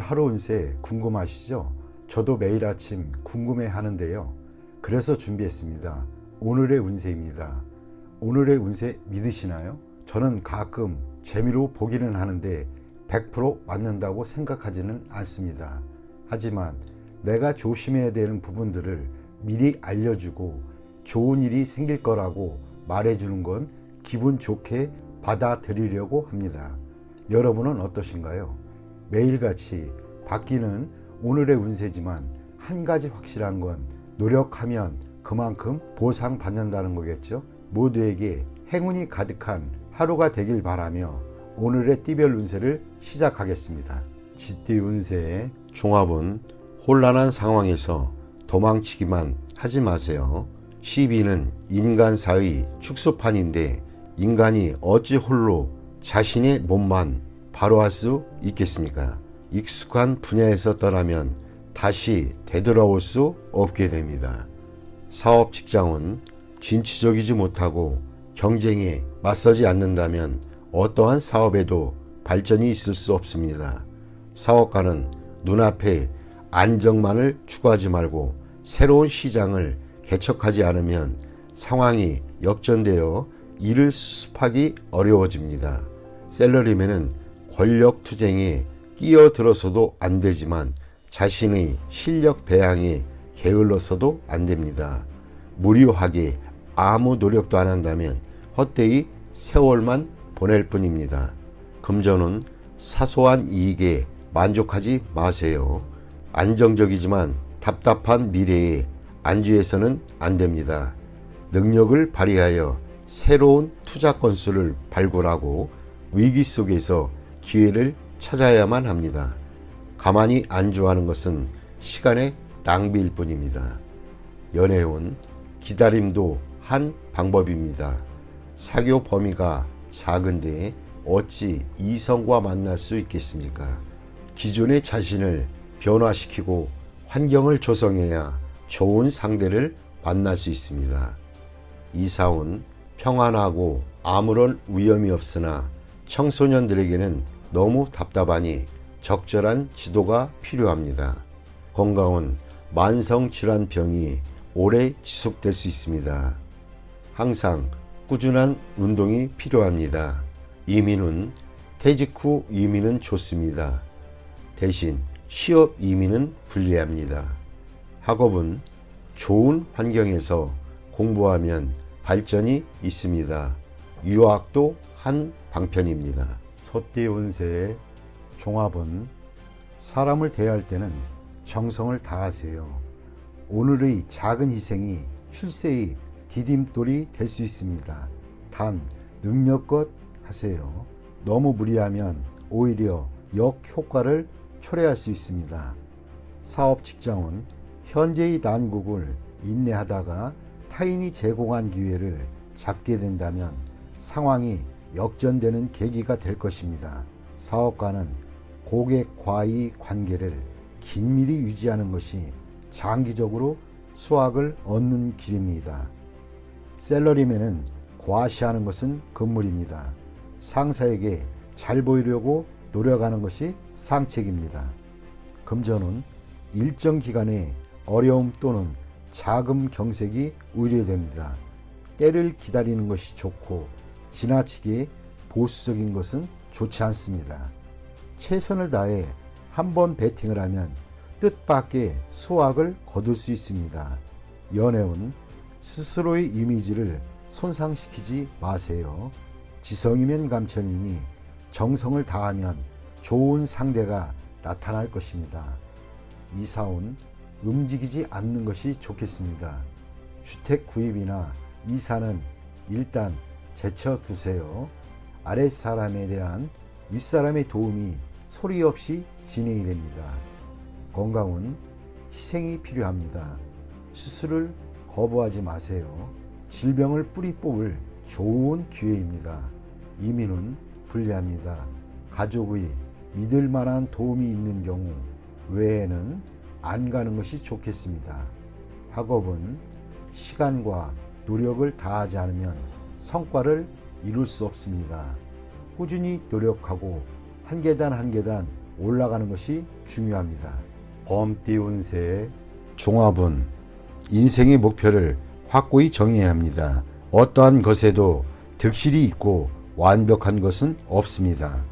하루 운세 궁금하시죠? 저도 매일 아침 궁금해 하는데요. 그래서 준비했습니다. 오늘의 운세입니다. 오늘의 운세 믿으시나요? 저는 가끔 재미로 보기는 하는데 100% 맞는다고 생각하지는 않습니다. 하지만 내가 조심해야 되는 부분들을 미리 알려주고 좋은 일이 생길 거라고 말해주는 건 기분 좋게 받아들이려고 합니다. 여러분은 어떠신가요? 매일같이 바뀌는 오늘의 운세지만 한 가지 확실한 건 노력하면 그만큼 보상받는다는 거겠죠. 모두에게 행운이 가득한 하루가 되길 바라며 오늘의 띠별 운세를 시작하겠습니다. 쥐띠 운세의 종합은 혼란한 상황에서 도망치기만 하지 마세요. 시비는 인간사의 축소판인데 인간이 어찌 홀로 자신의 몸만 바로할 수 있겠습니까? 익숙한 분야에서 떠나면 다시 되돌아올 수 없게 됩니다. 사업 직장은 진취적이지 못하고 경쟁에 맞서지 않는다면 어떠한 사업에도 발전이 있을 수 없습니다. 사업가는 눈앞에 안정만을 추구하지 말고 새로운 시장을 개척하지 않으면 상황이 역전되어 일을 수습하기 어려워집니다. 셀러리맨은 권력 투쟁에 끼어들어서도 안 되지만 자신의 실력 배양에 게을러서도 안 됩니다. 무료하게 아무 노력도 안 한다면 헛되이 세월만 보낼 뿐입니다. 금전은 사소한 이익에 만족하지 마세요. 안정적이지만 답답한 미래에 안주해서는 안 됩니다. 능력을 발휘하여 새로운 투자 건수를 발굴하고 위기 속에서 기회를 찾아야만 합니다. 가만히 안주하는 것은 시간의 낭비일 뿐입니다. 연애운 기다림도 한 방법입니다. 사교 범위가 작은데 어찌 이성과 만날 수 있겠습니까? 기존의 자신을 변화시키고 환경을 조성해야 좋은 상대를 만날 수 있습니다. 이사온 평안하고 아무런 위험이 없으나 청소년들에게는 너무 답답하니 적절한 지도가 필요합니다. 건강은 만성질환병이 오래 지속될 수 있습니다. 항상 꾸준한 운동이 필요합니다. 이민은 퇴직 후 이민은 좋습니다. 대신 취업 이민은 불리합니다. 학업은 좋은 환경에서 공부하면 발전이 있습니다. 유학도 한 방편입니다. 소띠 운세의 종합은 사람을 대할 때는 정성을 다하세요. 오늘의 작은 희생이 출세의 디딤돌이 될 수 있습니다. 단 능력껏 하세요. 너무 무리하면 오히려 역효과를 초래할 수 있습니다. 사업 직장은 현재의 난국을 인내하다가 타인이 제공한 기회를 잡게 된다면 상황이 역전되는 계기가 될 것입니다. 사업가는 고객과의 관계를 긴밀히 유지하는 것이 장기적으로 수확을 얻는 길입니다. 셀러리맨은 과시하는 것은 금물입니다. 상사에게 잘 보이려고 노력하는 것이 상책입니다. 금전은 일정 기간의 어려움 또는 자금 경색이 우려됩니다. 때를 기다리는 것이 좋고 지나치게 보수적인 것은 좋지 않습니다. 최선을 다해 한번 배팅을 하면 뜻밖의 수확을 거둘 수 있습니다. 연애운 스스로의 이미지를 손상시키지 마세요. 지성이면 감천이니 정성을 다하면 좋은 상대가 나타날 것입니다. 이사운 움직이지 않는 것이 좋겠습니다. 주택 구입이나 이사는 일단 제쳐두세요. 아랫사람에 대한 윗사람의 도움이 소리 없이 진행이 됩니다. 건강은 희생이 필요합니다. 수술을 거부하지 마세요. 질병을 뿌리 뽑을 좋은 기회입니다. 이민은 불리합니다. 가족의 믿을 만한 도움이 있는 경우 외에는 안 가는 것이 좋겠습니다. 학업은 시간과 노력을 다하지 않으면 성과를 이룰 수 없습니다. 꾸준히 노력하고 한 계단 한 계단 올라가는 것이 중요합니다. 범띠 운세의 종합은 인생의 목표를 확고히 정해야 합니다. 어떠한 것에도 득실이 있고 완벽한 것은 없습니다.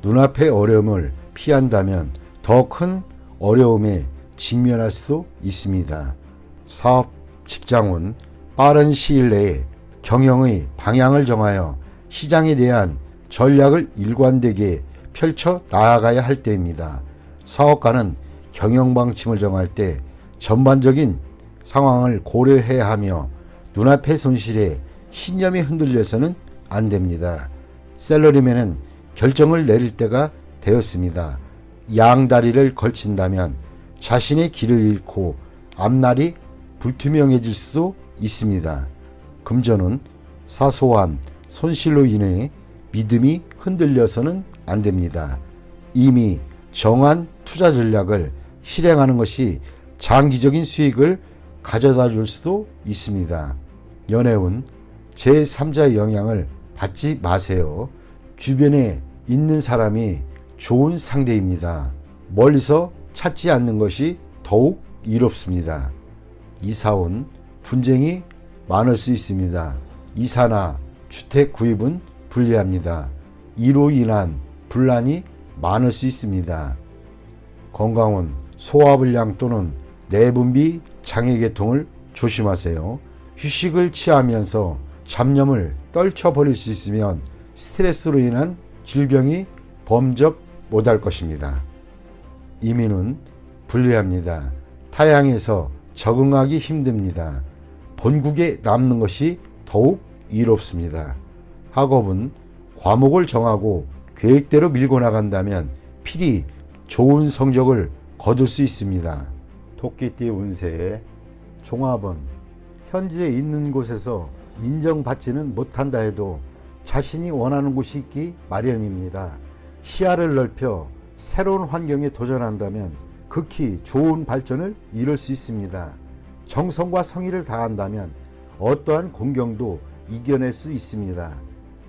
눈앞의 어려움을 피한다면 더 큰 어려움에 직면할 수도 있습니다. 사업, 직장은 빠른 시일 내에 경영의 방향을 정하여 시장에 대한 전략을 일관되게 펼쳐 나아가야 할 때입니다. 사업가는 경영 방침을 정할 때 전반적인 상황을 고려해야 하며 눈앞의 손실에 신념이 흔들려서는 안 됩니다. 셀러리맨은 결정을 내릴 때가 되었습니다. 양다리를 걸친다면 자신의 길을 잃고 앞날이 불투명해질 수도 있습니다. 금전은 사소한 손실로 인해 믿음이 흔들려서는 안 됩니다. 이미 정한 투자 전략을 실행하는 것이 장기적인 수익을 가져다 줄 수도 있습니다. 연애운 제3자의 영향을 받지 마세요. 주변에 있는 사람이 좋은 상대입니다. 멀리서 찾지 않는 것이 더욱 이롭습니다. 이사온 분쟁이 많을 수 있습니다. 이사나 주택 구입은 불리합니다. 이로 인한 분란이 많을 수 있습니다. 건강은 소화불량 또는 내분비 장애계통을 조심하세요. 휴식을 취하면서 잡념을 떨쳐버릴 수 있으면 스트레스로 인한 질병이 범접 못할 것입니다. 이민은 불리합니다. 타향에서 적응하기 힘듭니다. 본국에 남는 것이 더욱 이롭습니다. 학업은 과목을 정하고 계획대로 밀고 나간다면 필히 좋은 성적을 거둘 수 있습니다. 토끼띠 운세의 종합은 현재 있는 곳에서 인정받지는 못한다 해도 자신이 원하는 곳이 있기 마련입니다. 시야를 넓혀 새로운 환경에 도전한다면 극히 좋은 발전을 이룰 수 있습니다. 정성과 성의를 다한다면 어떠한 공경도 이겨낼 수 있습니다.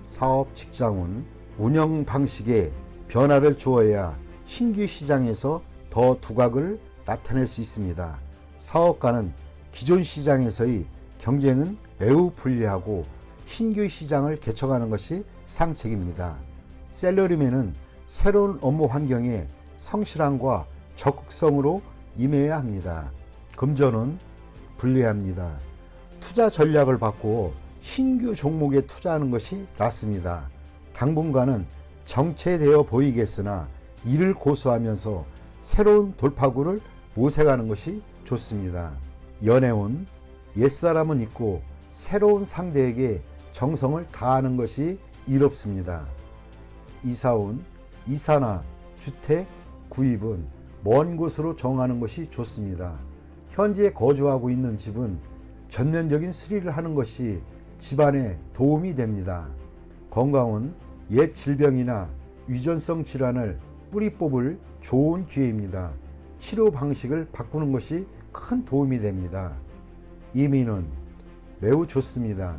사업, 직장은 운영 방식에 변화를 주어야 신규 시장에서 더 두각을 나타낼 수 있습니다. 사업가는 기존 시장에서의 경쟁은 매우 불리하고 신규 시장을 개척하는 것이 상책입니다. 셀러리맨은 새로운 업무 환경에 성실함과 적극성으로 임해야 합니다. 금전은 불리합니다. 투자 전략을 바꾸어 신규 종목에 투자하는 것이 낫습니다. 당분간은 정체되어 보이겠으나 이를 고수하면서 새로운 돌파구를 모색하는 것이 좋습니다. 연애운 옛사람은 있고 새로운 상대에게 정성을 다하는 것이 이롭습니다. 이사운 이사나 주택 구입은 먼 곳으로 정하는 것이 좋습니다. 현재 거주하고 있는 집은 전면적인 수리를 하는 것이 집안에 도움이 됩니다. 건강은 옛 질병이나 유전성 질환을 뿌리 뽑을 좋은 기회입니다. 치료 방식을 바꾸는 것이 큰 도움이 됩니다. 이민은 매우 좋습니다.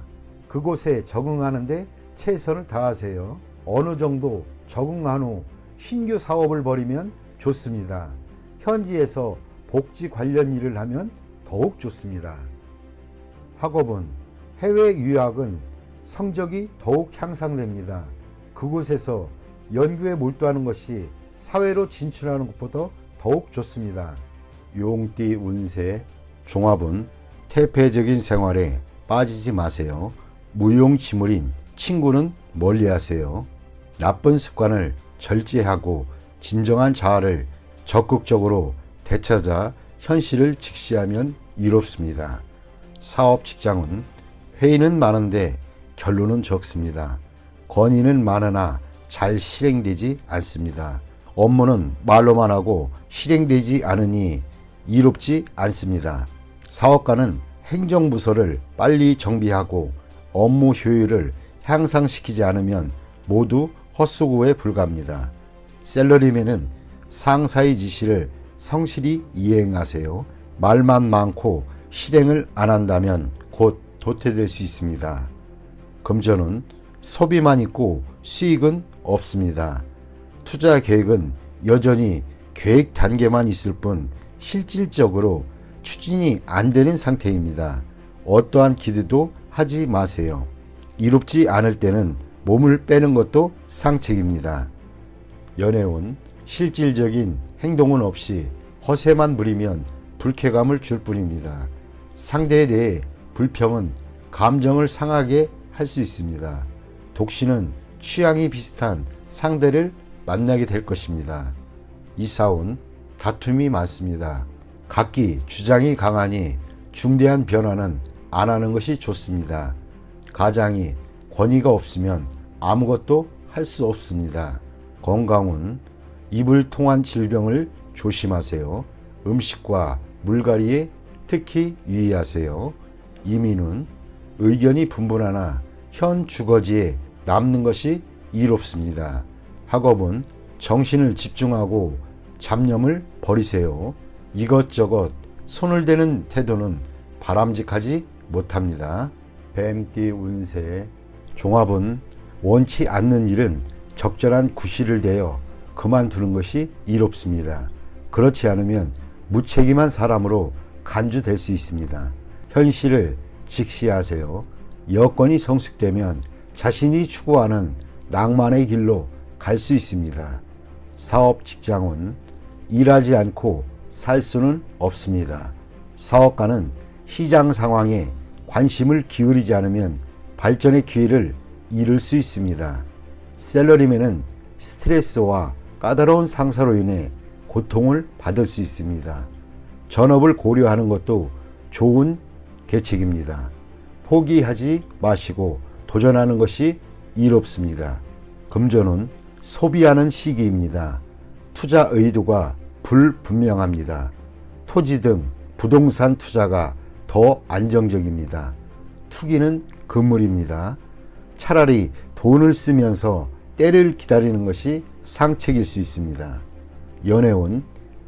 그곳에 적응하는데 최선을 다하세요. 어느 정도 적응한 후 신규 사업을 벌이면 좋습니다. 현지에서 복지 관련 일을 하면 더욱 좋습니다. 학업은 해외 유학은 성적이 더욱 향상됩니다. 그곳에서 연구에 몰두하는 것이 사회로 진출하는 것보다 더욱 좋습니다. 용띠 운세 종합은 태폐적인 생활에 빠지지 마세요. 무용지물인 친구는 멀리하세요. 나쁜 습관을 절제하고 진정한 자아를 적극적으로 되찾아 현실을 직시하면 이롭습니다. 사업 직장은 회의는 많은데 결론은 적습니다. 건의는 많으나 잘 실행되지 않습니다. 업무는 말로만 하고 실행되지 않으니 이롭지 않습니다. 사업가는 행정부서를 빨리 정비하고 업무 효율을 향상시키지 않으면 모두 헛수고에 불과합니다. 셀러리맨은 상사의 지시를 성실히 이행하세요. 말만 많고 실행을 안 한다면 곧 도태될 수 있습니다. 금전은 소비만 있고 수익은 없습니다. 투자 계획은 여전히 계획 단계만 있을 뿐 실질적으로 추진이 안 되는 상태입니다. 어떠한 기대도 하지 마세요. 이롭지 않을 때는 몸을 빼는 것도 상책입니다. 연애운 실질적인 행동은 없이 허세만 부리면 불쾌감을 줄 뿐입니다. 상대에 대해 불평은 감정을 상하게 할 수 있습니다. 독신은 취향이 비슷한 상대를 만나게 될 것입니다. 이사운 다툼이 많습니다. 각기 주장이 강하니 중대한 변화는 안 하는 것이 좋습니다. 가장이 권위가 없으면 아무것도 할 수 없습니다. 건강운 입을 통한 질병을 조심하세요. 음식과 물갈이에 특히 유의하세요. 이민은 의견이 분분하나 현 주거지에 남는 것이 이롭습니다. 학업은 정신을 집중하고 잡념을 버리세요. 이것저것 손을 대는 태도는 바람직하지 못합니다. 뱀띠 운세 종합은 원치 않는 일은 적절한 구실을 대어 그만두는 것이 이롭습니다. 그렇지 않으면 무책임한 사람으로 간주될 수 있습니다. 현실을 직시하세요. 여건이 성숙되면 자신이 추구하는 낭만의 길로 갈 수 있습니다. 사업 직장은 일하지 않고 살 수는 없습니다. 사업가는 시장 상황에 관심을 기울이지 않으면 발전의 기회를 잃을 수 있습니다. 셀러리맨은 스트레스와 까다로운 상사로 인해 고통을 받을 수 있습니다. 전업을 고려하는 것도 좋은 계책입니다. 포기하지 마시고 도전하는 것이 이롭습니다. 금전은 소비하는 시기입니다. 투자 의도가 불분명합니다. 토지 등 부동산 투자가 더 안정적입니다. 투기는 금물입니다. 차라리 돈을 쓰면서 때를 기다리는 것이 상책일 수 있습니다. 연애운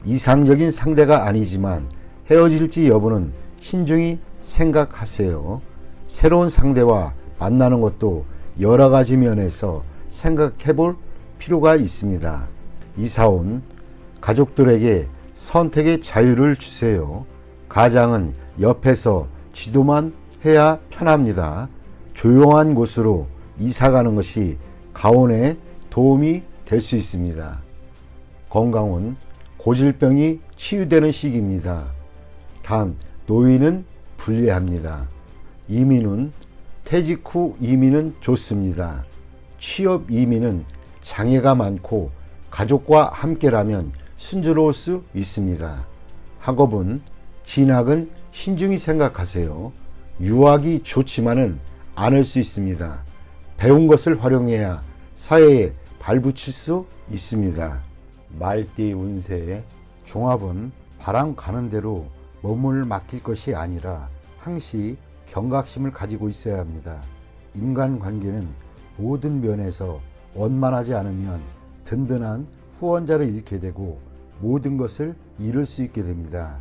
이상적인 상대가 아니지만 헤어질지 여부는 신중히 생각하세요. 새로운 상대와 만나는 것도 여러 가지 면에서 생각해 볼 필요가 있습니다. 이사온 가족들에게 선택의 자유를 주세요. 가장은 옆에서 지도만 해야 편합니다. 조용한 곳으로 이사가는 것이 가온에 도움이 될 수 있습니다. 건강은 고질병이 치유되는 시기입니다. 단 노인은 불리합니다. 이민은 퇴직 후 이민은 좋습니다. 취업 이민은 장애가 많고 가족과 함께라면 순조로울 수 있습니다. 학업은 진학은 신중히 생각하세요. 유학이 좋지만은 않을 수 있습니다. 배운 것을 활용해야 사회에 발붙일 수 있습니다. 말띠 운세 종합은 바람 가는 대로 몸을 맡길 것이 아니라 항시 경각심을 가지고 있어야 합니다. 인간관계는 모든 면에서 원만하지 않으면 든든한 후원자를 잃게 되고 모든 것을 잃을 수 있게 됩니다.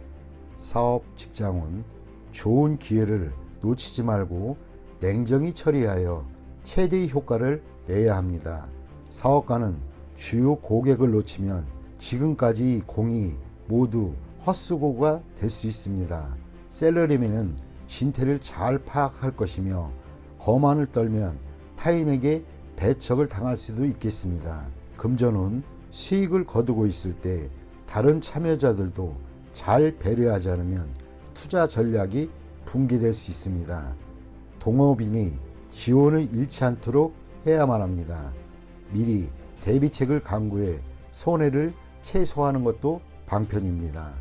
사업 직장은 좋은 기회를 놓치지 말고 냉정히 처리하여 최대의 효과를 내야 합니다. 사업가는 주요 고객을 놓치면 지금까지 공이 모두 헛수고가 될 수 있습니다. 셀러리맨은 진태를 잘 파악할 것이며 거만을 떨면 타인에게 배척을 당할 수도 있겠습니다. 금전은 수익을 거두고 있을 때 다른 참여자들도 잘 배려하지 않으면 투자 전략이 붕괴될 수 있습니다. 동업인이 지원을 잃지 않도록 해야만 합니다. 미리 대비책을 강구해 손해를 최소화하는 것도 방편입니다.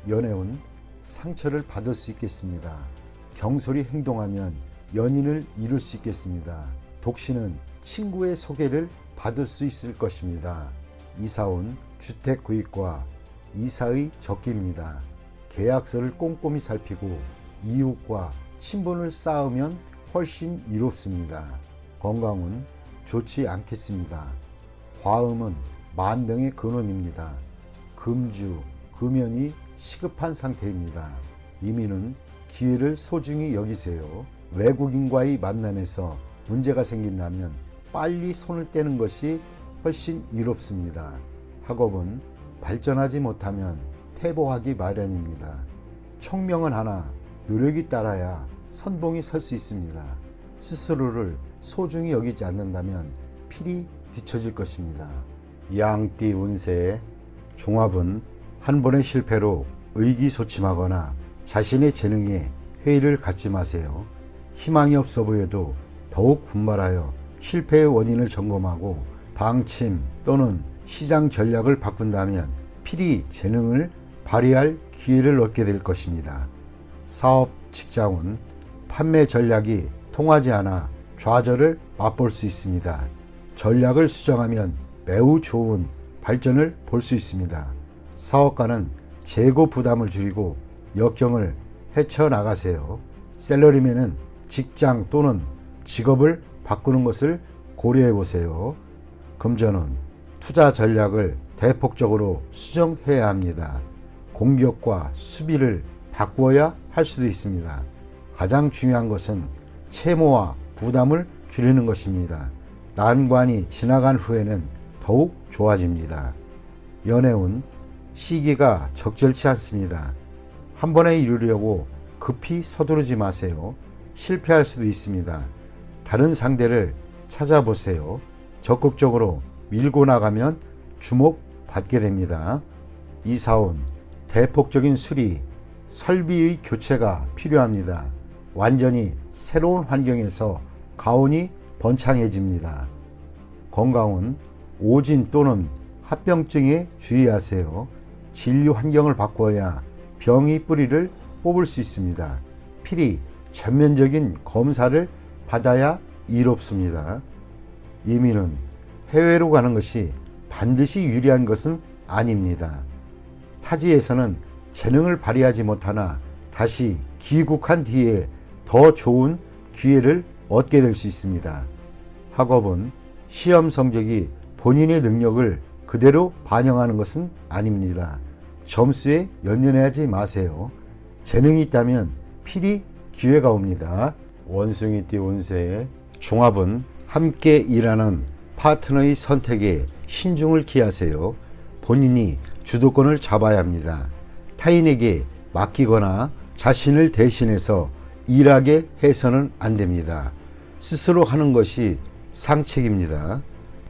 연애운 상처를 받을 수 있겠습니다. 경솔히 행동하면 연인을 잃을 수 있겠습니다. 독신은 친구의 소개를 받을 수 있을 것입니다. 이사온 주택 구입과 이사의 적기입니다. 계약서를 꼼꼼히 살피고 이웃과 친분을 쌓으면 훨씬 이롭습니다. 건강은 좋지 않겠습니다. 과음은 만병의 근원입니다. 금주, 금연이 시급한 상태입니다. 이민은 기회를 소중히 여기세요. 외국인과의 만남에서 문제가 생긴다면 빨리 손을 떼는 것이 훨씬 이롭습니다. 학업은 발전하지 못하면 퇴보하기 마련입니다. 총명은 하나 노력이 따라야 선봉이 설 수 있습니다. 스스로를 소중히 여기지 않는다면 필히 뒤처질 것입니다. 양띠 운세 종합은 한 번의 실패로 의기소침하거나 자신의 재능에 회의를 갖지 마세요. 희망이 없어 보여도 더욱 분발하여 실패의 원인을 점검하고 방침 또는 시장 전략을 바꾼다면 필히 재능을 발휘할 기회를 얻게 될 것입니다. 사업, 직장운, 판매 전략이 통하지 않아 좌절을 맛볼 수 있습니다. 전략을 수정하면 매우 좋은 발전을 볼 수 있습니다. 사업가는 재고 부담을 줄이고 역경을 헤쳐나가세요. 샐러리맨은 직장 또는 직업을 바꾸는 것을 고려해 보세요. 금전은 투자 전략을 대폭적으로 수정해야 합니다. 공격과 수비를 바꾸어야 할 수도 있습니다. 가장 중요한 것은 채무와 부담을 줄이는 것입니다. 난관이 지나간 후에는 더욱 좋아집니다. 연애운 시기가 적절치 않습니다. 한 번에 이루려고 급히 서두르지 마세요. 실패할 수도 있습니다. 다른 상대를 찾아보세요. 적극적으로 밀고 나가면 주목받게 됩니다. 이사운 대폭적인 수리, 설비의 교체가 필요합니다. 완전히 새로운 환경에서 가온이 번창해집니다. 건강은 오진 또는 합병증에 주의하세요. 진료 환경을 바꿔야 병의 뿌리를 뽑을 수 있습니다. 필히 전면적인 검사를 받아야 이롭습니다. 예민은 해외로 가는 것이 반드시 유리한 것은 아닙니다. 타지에서는 재능을 발휘하지 못하나 다시 귀국한 뒤에 더 좋은 기회를 얻게 될 수 있습니다. 학업은 시험 성적이 본인의 능력을 그대로 반영하는 것은 아닙니다. 점수에 연연하지 마세요. 재능이 있다면 필히 기회가 옵니다. 원숭이띠 운세 종합은 함께 일하는 파트너의 선택에 신중을 기하세요. 본인이 주도권을 잡아야 합니다. 타인에게 맡기거나 자신을 대신해서 일하게 해서는 안 됩니다. 스스로 하는 것이 상책입니다.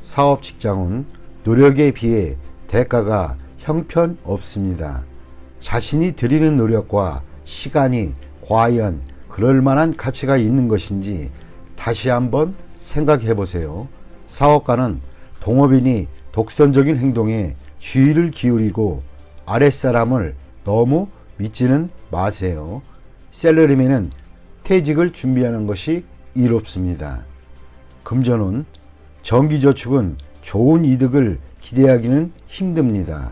사업 직장은 노력에 비해 대가가 형편없습니다. 자신이 들이는 노력과 시간이 과연 그럴 만한 가치가 있는 것인지 다시 한번 생각해 보세요. 사업가는 동업인이 독선적인 행동에 주의를 기울이고 아랫사람을 너무 믿지는 마세요. 샐러리맨은 퇴직을 준비하는 것이 이롭습니다. 금전운 정기저축은 좋은 이득을 기대하기는 힘듭니다.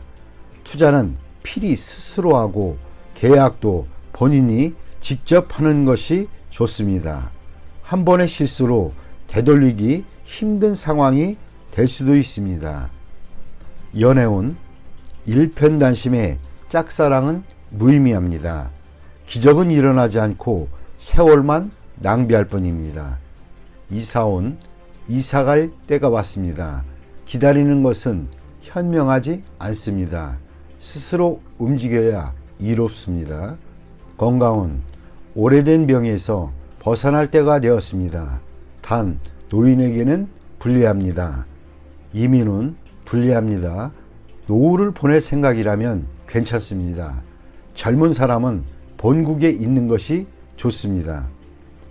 투자는 필히 스스로 하고 계약도 본인이 직접 하는 것이 좋습니다. 한 번의 실수로 되돌리기 힘든 상황이 될 수도 있습니다. 연애운 일편단심의 짝사랑은 무의미합니다. 기적은 일어나지 않고 세월만 낭비할 뿐입니다. 이사온 이사갈 때가 왔습니다. 기다리는 것은 현명하지 않습니다. 스스로 움직여야 이롭습니다. 건강은 오래된 병에서 벗어날 때가 되었습니다. 단 노인에게는 불리합니다. 이민은 불리합니다. 노후를 보낼 생각이라면 괜찮습니다. 젊은 사람은 본국에 있는 것이 좋습니다.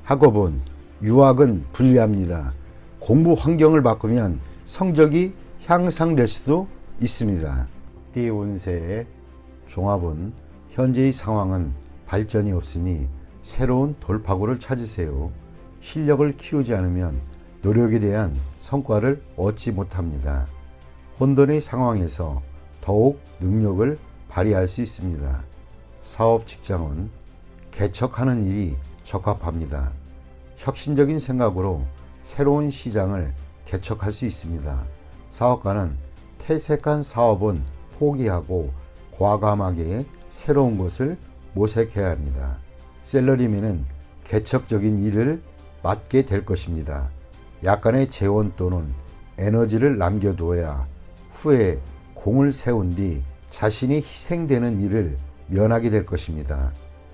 학업은 유학은 불리합니다. 공부 환경을 바꾸면 성적이 향상될 수도 있습니다. 띠 운세의 종합은 현재의 상황은 발전이 없으니 새로운 돌파구를 찾으세요. 실력을 키우지 않으면 노력에 대한 성과를 얻지 못합니다. 혼돈의 상황에서 더욱 능력을 발휘할 수 있습니다. 사업 직장은 개척하는 일이 적합합니다. 혁신적인 생각으로 새로운 시장을 개척할 수 있습니다. 사업가는 퇴색한 사업은 포기하고 과감하게 새로운 것을 모색해야 합니다. 샐러리맨은 개척적인 일을 맡게 될 것입니다. 약간의 재원 또는 에너지를 남겨두어야 후에 공을 세운 뒤 자신이 희생되는 일을 면하게 될 것입니다.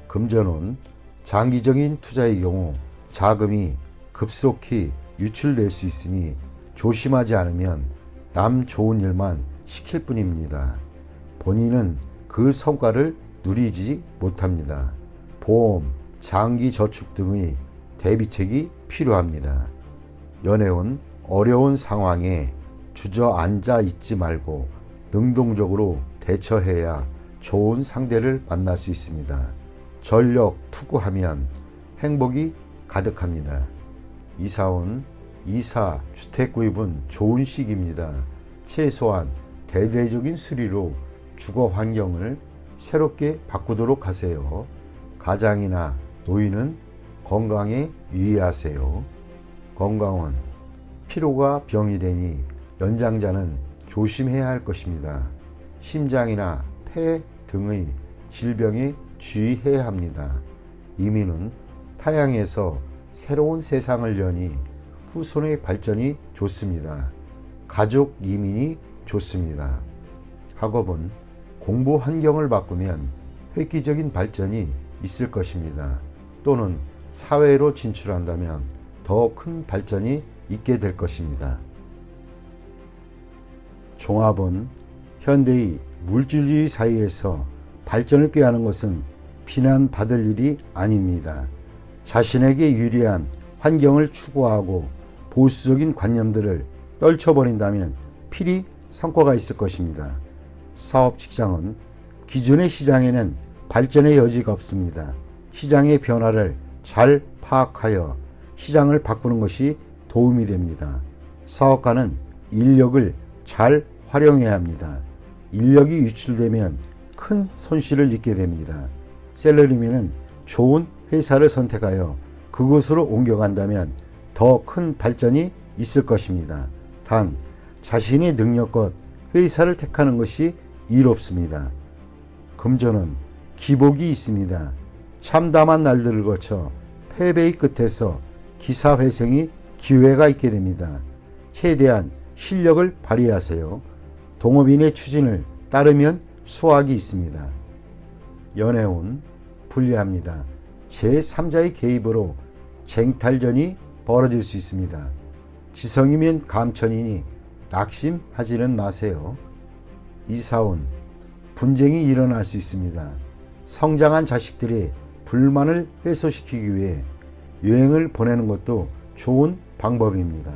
금전운, 장기적인 투자의 경우 자금이 급속히 유출될 수 있으니 조심하지 않으면 남 좋은 일만 시킬 뿐입니다. 본인은 그 성과를 누리지 못합니다. 보험, 장기 저축 등의 대비책이 필요합니다. 연애운, 어려운 상황에 주저앉아 있지 말고 능동적으로 대처해야 좋은 상대를 만날 수 있습니다. 전력 투구하면 행복이 가득합니다. 이사운, 이사, 주택 구입은 좋은 시기입니다. 최소한 대대적인 수리로 주거 환경을 새롭게 바꾸도록 하세요. 가장이나 노인은 건강에 유의하세요. 건강은 피로가 병이 되니 연장자는 조심해야 할 것입니다. 심장이나 폐 등의 질병에 주의해야 합니다. 이민은 타향에서 새로운 세상을 여니 후손의 발전이 좋습니다. 가족 이민이 좋습니다. 학업은 공부 환경을 바꾸면 획기적인 발전이 있을 것입니다. 또는 사회로 진출한다면 더 큰 발전이 있게 될 것입니다. 종합은 현대의 물질주의 사회에서 발전을 꾀하는 것은 비난받을 일이 아닙니다. 자신에게 유리한 환경을 추구하고 보수적인 관념들을 떨쳐버린다면 필히 성과가 있을 것입니다. 사업 직장은 기존의 시장에는 발전의 여지가 없습니다. 시장의 변화를 잘 파악하여 시장을 바꾸는 것이 도움이 됩니다. 사업가는 인력을 잘 활용해야 합니다. 인력이 유출되면 큰 손실을 입게 됩니다. 셀러리맨은 좋은 회사를 선택하여 그곳으로 옮겨간다면 더 큰 발전이 있을 것입니다. 단, 자신의 능력껏 회사를 택하는 것이 이롭습니다. 금전은 기복이 있습니다. 참담한 날들을 거쳐 패배의 끝에서 기사회생이 기회가 있게 됩니다. 최대한 실력을 발휘하세요. 동업인의 추진을 따르면 수확이 있습니다. 연애운, 불리합니다. 제3자의 개입으로 쟁탈전이 벌어질 수 있습니다. 지성이면 감천이니 낙심하지는 마세요. 이사운, 분쟁이 일어날 수 있습니다. 성장한 자식들의 불만을 해소시키기 위해 여행을 보내는 것도 좋은 방법입니다.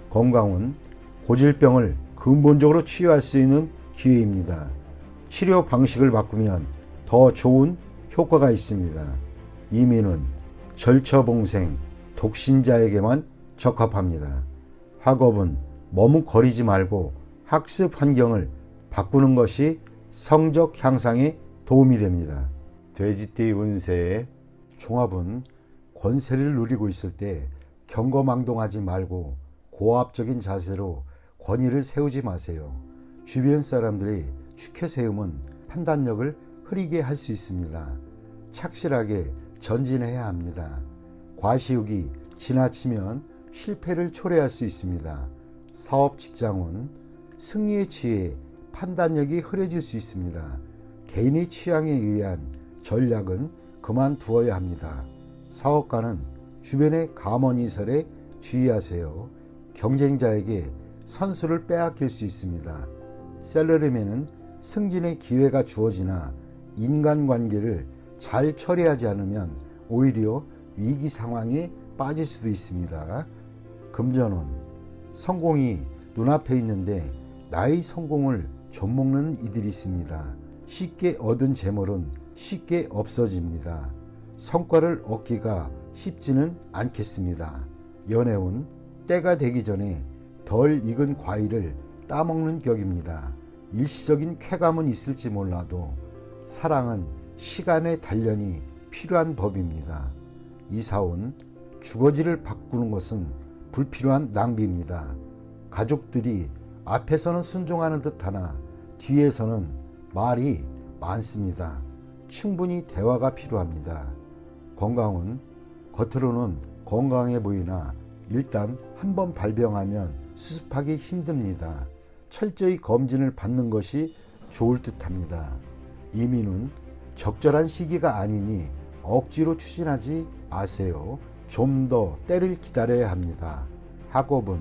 건강은 고질병을 근본적으로 치유할 수 있는 기회입니다. 치료 방식을 바꾸면 더 좋은 효과가 있습니다. 이민은 절처봉생, 독신자에게만 적합합니다. 학업은 머뭇거리지 말고 학습 환경을 바꾸는 것이 성적 향상에 도움이 됩니다. 돼지띠 운세의 종합은 권세를 누리고 있을 때 경거망동하지 말고 고압적인 자세로 권위를 세우지 마세요. 주변 사람들이 추켜세움은 판단력을 흐리게 할 수 있습니다. 착실하게 전진해야 합니다. 과시욕이 지나치면 실패를 초래할 수 있습니다. 사업 직장은 승리에 취해 판단력이 흐려질 수 있습니다. 개인의 취향에 의한 전략은 그만두어야 합니다. 사업가는 주변의 감언이설에 주의하세요. 경쟁자에게 선수를 빼앗길 수 있습니다. 셀러리맨은 승진의 기회가 주어지나 인간관계를 잘 처리하지 않으면 오히려 위기 상황에 빠질 수도 있습니다. 금전운, 성공이 눈앞에 있는데 나의 성공을 좀먹는 이들이 있습니다. 쉽게 얻은 재물은 쉽게 없어집니다. 성과를 얻기가 쉽지는 않겠습니다. 연애운, 때가 되기 전에 덜 익은 과일을 따먹는 격입니다. 일시적인 쾌감은 있을지 몰라도 사랑은 시간의 단련이 필요한 법입니다. 이사운, 주거지를 바꾸는 것은 불필요한 낭비입니다. 가족들이 앞에서는 순종하는 듯하나 뒤에서는 말이 많습니다. 충분히 대화가 필요합니다. 건강은 겉으로는 건강해 보이나 일단 한번 발병하면 수습하기 힘듭니다. 철저히 검진을 받는 것이 좋을 듯합니다. 이민은 적절한 시기가 아니니 억지로 추진하지 마세요. 좀 더 때를 기다려야 합니다. 학업은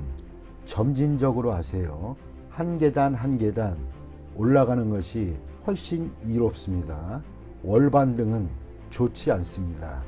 점진적으로 하세요. 한 계단 한 계단 올라가는 것이 훨씬 이롭습니다. 월반등은 좋지 않습니다.